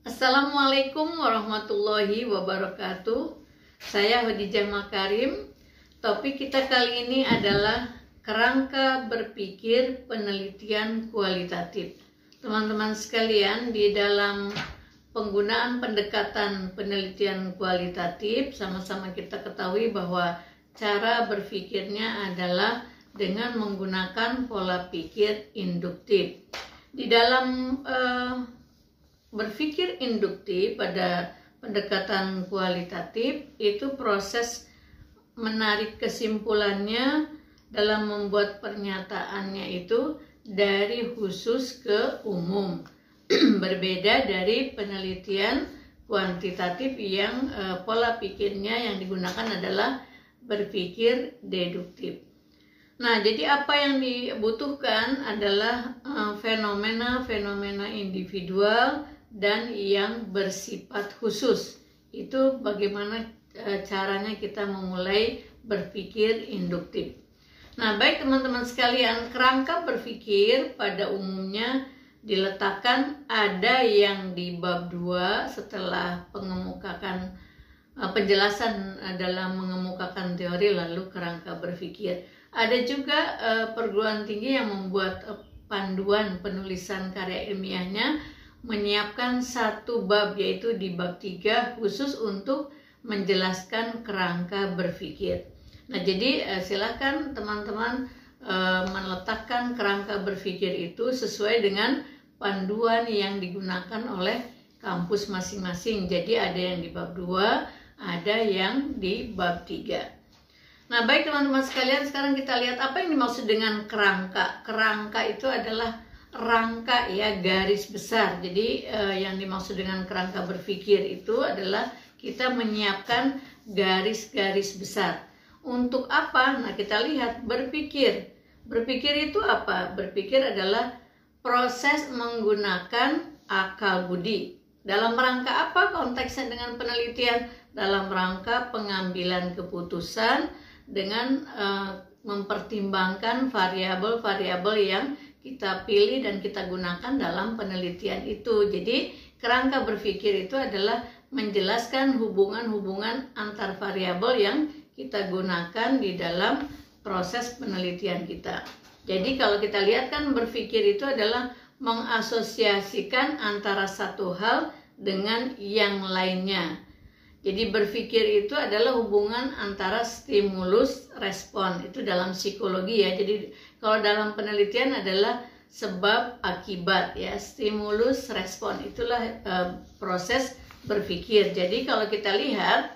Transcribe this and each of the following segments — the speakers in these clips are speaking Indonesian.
Assalamualaikum warahmatullahi wabarakatuh. Saya Khadijah Makarim. Topik kita kali ini adalah kerangka berpikir penelitian kualitatif. Teman-teman sekalian, di dalam penggunaan pendekatan penelitian kualitatif, sama-sama kita ketahui bahwa cara berpikirnya adalah dengan menggunakan pola pikir induktif. Di dalam berpikir induktif pada pendekatan kualitatif itu proses menarik kesimpulannya dalam membuat pernyataannya itu dari khusus ke umum. Berbeda dari penelitian kuantitatif yang pola pikirnya yang digunakan adalah berpikir deduktif. Nah, jadi apa yang dibutuhkan adalah fenomena-fenomena individual dan yang bersifat khusus. Itu bagaimana caranya kita memulai berpikir induktif. Nah, baik teman-teman sekalian, kerangka berpikir pada umumnya diletakkan ada yang di bab 2 setelah pengemukakan penjelasan dalam mengemukakan teori lalu kerangka berpikir. Ada juga perguruan tinggi yang membuat panduan penulisan karya ilmiahnya menyiapkan satu bab, yaitu di bab 3 khusus untuk menjelaskan kerangka berpikir. Nah, jadi silakan teman-teman meletakkan kerangka berpikir itu sesuai dengan panduan yang digunakan oleh kampus masing-masing. Jadi ada yang di bab 2, ada yang di bab 3. Nah, baik teman-teman sekalian, sekarang kita lihat apa yang dimaksud dengan kerangka. Kerangka itu adalah rangka, ya, garis besar. Jadi yang dimaksud dengan kerangka berpikir itu adalah kita menyiapkan garis-garis besar. Untuk apa? Nah, kita lihat berpikir. Berpikir itu apa? Berpikir adalah proses menggunakan akal budi. Dalam rangka apa konteksnya dengan penelitian? Dalam rangka pengambilan keputusan dengan mempertimbangkan variabel-variabel yang kita pilih dan kita gunakan dalam penelitian itu. Jadi kerangka berpikir itu adalah menjelaskan hubungan-hubungan antar variabel yang kita gunakan di dalam proses penelitian kita. Jadi kalau kita lihat kan berpikir itu adalah mengasosiasikan antara satu hal dengan yang lainnya. Jadi berpikir itu adalah hubungan antara stimulus respon, itu dalam psikologi, ya. Jadi kalau dalam penelitian adalah sebab akibat, ya, stimulus respon, itulah proses berpikir. Jadi kalau kita lihat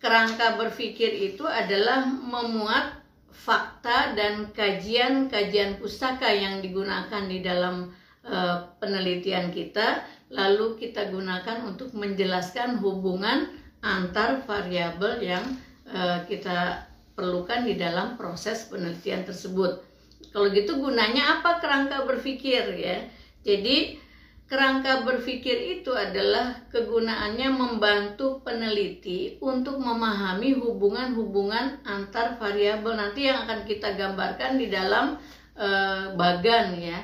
kerangka berpikir itu adalah memuat fakta dan kajian-kajian pustaka yang digunakan di dalam penelitian kita, lalu kita gunakan untuk menjelaskan hubungan antar variabel yang kita perlukan di dalam proses penelitian tersebut. Kalau gitu gunanya apa kerangka berpikir, ya? Jadi kerangka berpikir itu adalah kegunaannya membantu peneliti untuk memahami hubungan-hubungan antar variabel nanti yang akan kita gambarkan di dalam bagan, ya.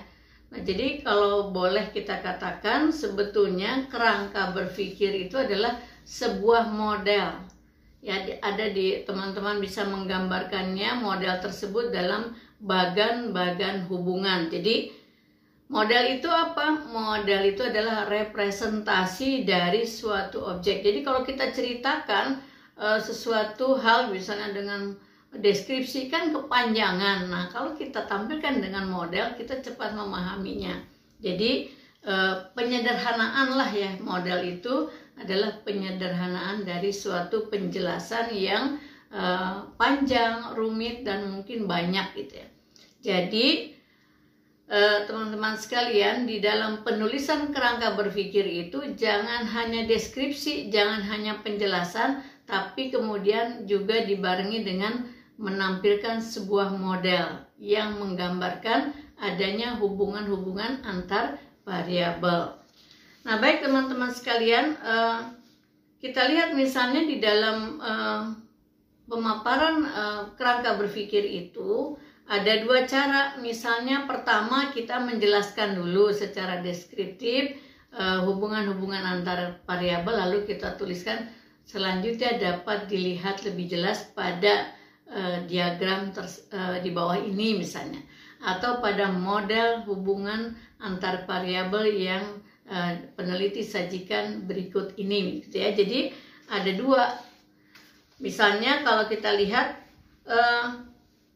Nah, jadi kalau boleh kita katakan sebetulnya kerangka berpikir itu adalah sebuah model. Ya, ada di teman-teman bisa menggambarkannya model tersebut dalam bagan-bagan hubungan. Jadi model itu apa? Model itu adalah representasi dari suatu objek. Jadi kalau kita ceritakan sesuatu hal misalnya dengan deskripsi kan kepanjangan. Nah, kalau kita tampilkan dengan model, kita cepat memahaminya. Jadi penyederhanaan lah, ya, model itu adalah penyederhanaan dari suatu penjelasan yang panjang, rumit, dan mungkin banyak gitu, ya. Jadi teman-teman sekalian, di dalam penulisan kerangka berpikir itu jangan hanya deskripsi, jangan hanya penjelasan, tapi kemudian juga dibarengi dengan menampilkan sebuah model yang menggambarkan adanya hubungan-hubungan antar variabel. Nah, baik teman-teman sekalian, kita lihat misalnya di dalam pemaparan kerangka berpikir itu ada dua cara. Misalnya pertama kita menjelaskan dulu secara deskriptif hubungan-hubungan antar variabel, lalu kita tuliskan selanjutnya dapat dilihat lebih jelas pada diagram di bawah ini misalnya, atau pada model hubungan antar variabel yang peneliti sajikan berikut ini gitu ya. Jadi ada dua, misalnya kalau kita lihat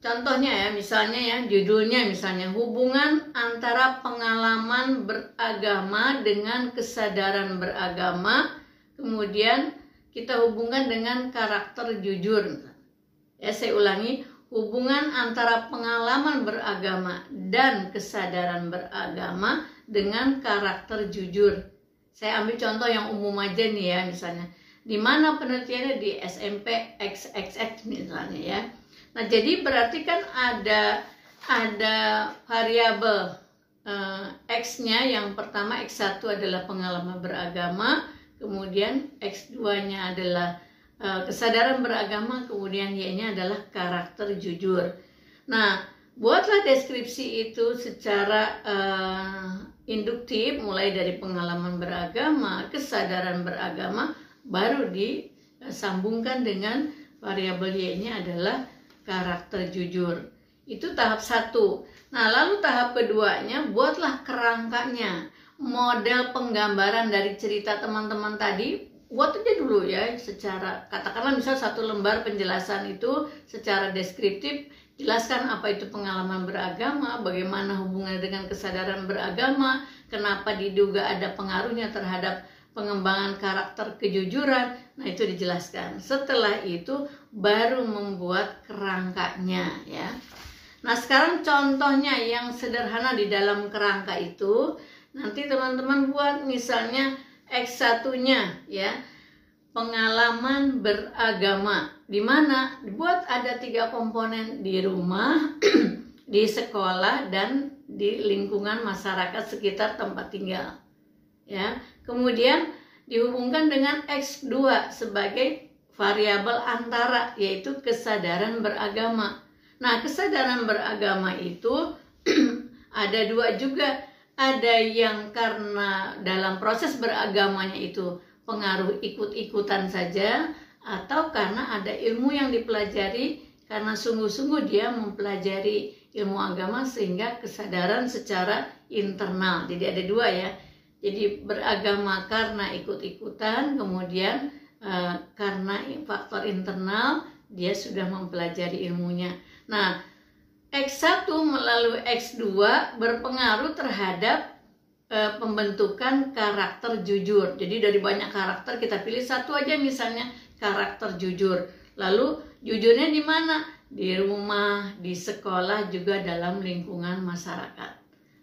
contohnya ya, misalnya ya judulnya misalnya hubungan antara pengalaman beragama dengan kesadaran beragama, kemudian kita hubungkan dengan karakter jujur. Ya, saya ulangi, hubungan antara pengalaman beragama dan kesadaran beragama dengan karakter jujur. Saya ambil contoh yang umum aja nih ya, misalnya di mana penelitiannya di SMP XXX misalnya ya. Nah, jadi berarti kan ada variabel X-nya, yang pertama X1 adalah pengalaman beragama, kemudian X2-nya adalah kesadaran beragama, kemudian Y-nya adalah karakter jujur. Nah, buatlah deskripsi itu secara induktif, mulai dari pengalaman beragama, kesadaran beragama, baru disambungkan dengan variabel Y-nya adalah karakter jujur. Itu tahap 1. Nah, lalu tahap keduanya, buatlah kerangkanya, model penggambaran dari cerita teman-teman tadi. Buat aja dulu ya, secara katakanlah misal 1 lembar penjelasan itu secara deskriptif, jelaskan apa itu pengalaman beragama, bagaimana hubungannya dengan kesadaran beragama, kenapa diduga ada pengaruhnya terhadap pengembangan karakter kejujuran. Nah, itu dijelaskan. Setelah itu baru membuat kerangkanya ya. Nah, sekarang contohnya yang sederhana di dalam kerangka itu, nanti teman-teman buat misalnya X1-nya ya, pengalaman beragama, di mana dibuat ada 3 komponen, di rumah, di sekolah, dan di lingkungan masyarakat sekitar tempat tinggal ya. Kemudian dihubungkan dengan X2 sebagai variabel antara, yaitu kesadaran beragama. Nah, kesadaran beragama itu ada 2 juga. Ada yang karena dalam proses beragamanya itu pengaruh ikut-ikutan saja, atau karena ada ilmu yang dipelajari karena sungguh-sungguh dia mempelajari ilmu agama sehingga kesadaran secara internal. Jadi ada 2 ya. Jadi beragama karena ikut-ikutan, kemudian karena faktor internal dia sudah mempelajari ilmunya. Nah, X1 melalui X2 berpengaruh terhadap pembentukan karakter jujur. Jadi dari banyak karakter kita pilih 1 aja, misalnya karakter jujur. Lalu jujurnya di mana? Di rumah, di sekolah, juga dalam lingkungan masyarakat.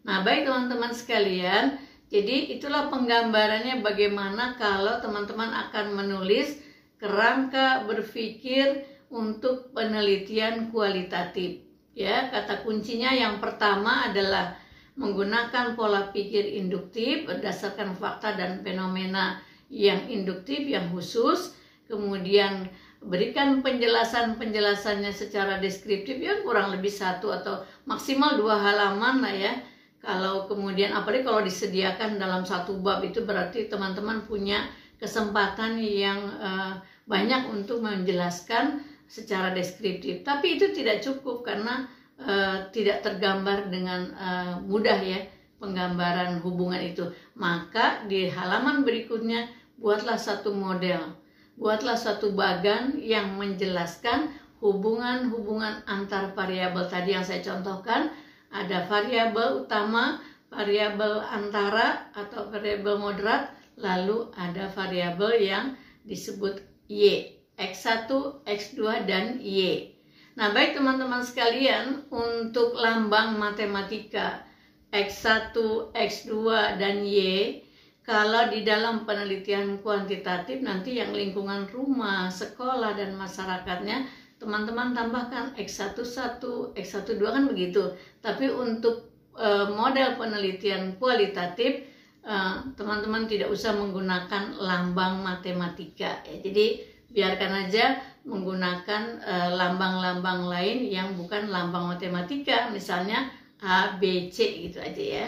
Nah, baik teman-teman sekalian, jadi itulah penggambarannya bagaimana kalau teman-teman akan menulis kerangka berpikir untuk penelitian kualitatif. Ya, kata kuncinya yang pertama adalah menggunakan pola pikir induktif berdasarkan fakta dan fenomena yang induktif, yang khusus. Kemudian berikan penjelasannya secara deskriptif, ya kurang lebih 1 atau maksimal 2 halaman lah ya. Kalau kemudian apalagi kalau disediakan dalam 1 bab, itu berarti teman-teman punya kesempatan yang banyak untuk menjelaskan secara deskriptif. Tapi itu tidak cukup karena tidak tergambar dengan mudah ya penggambaran hubungan itu. Maka di halaman berikutnya buatlah 1 model, buatlah 1 bagan yang menjelaskan hubungan-hubungan antar variabel tadi yang saya contohkan. Ada variabel utama, variabel antara atau variabel moderat, lalu ada variabel yang disebut Y. X1, X2, dan Y. Nah, baik teman-teman sekalian, untuk lambang matematika X1, X2, dan Y, kalau di dalam penelitian kuantitatif nanti yang lingkungan rumah, sekolah, dan masyarakatnya, teman-teman tambahkan X11, X12 kan begitu. Tapi untuk model penelitian kualitatif, teman-teman tidak usah menggunakan lambang matematika ya. Jadi biarkan aja menggunakan lambang-lambang lain yang bukan lambang matematika, misalnya A, B, C gitu aja ya.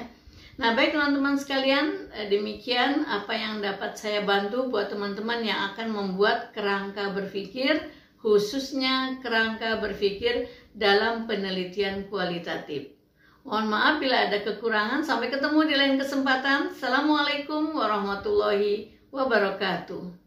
Nah, baik teman-teman sekalian, demikian apa yang dapat saya bantu buat teman-teman yang akan membuat kerangka berpikir, khususnya kerangka berpikir dalam penelitian kualitatif. Mohon maaf bila ada kekurangan. Sampai ketemu di lain kesempatan. Assalamualaikum warahmatullahi wabarakatuh.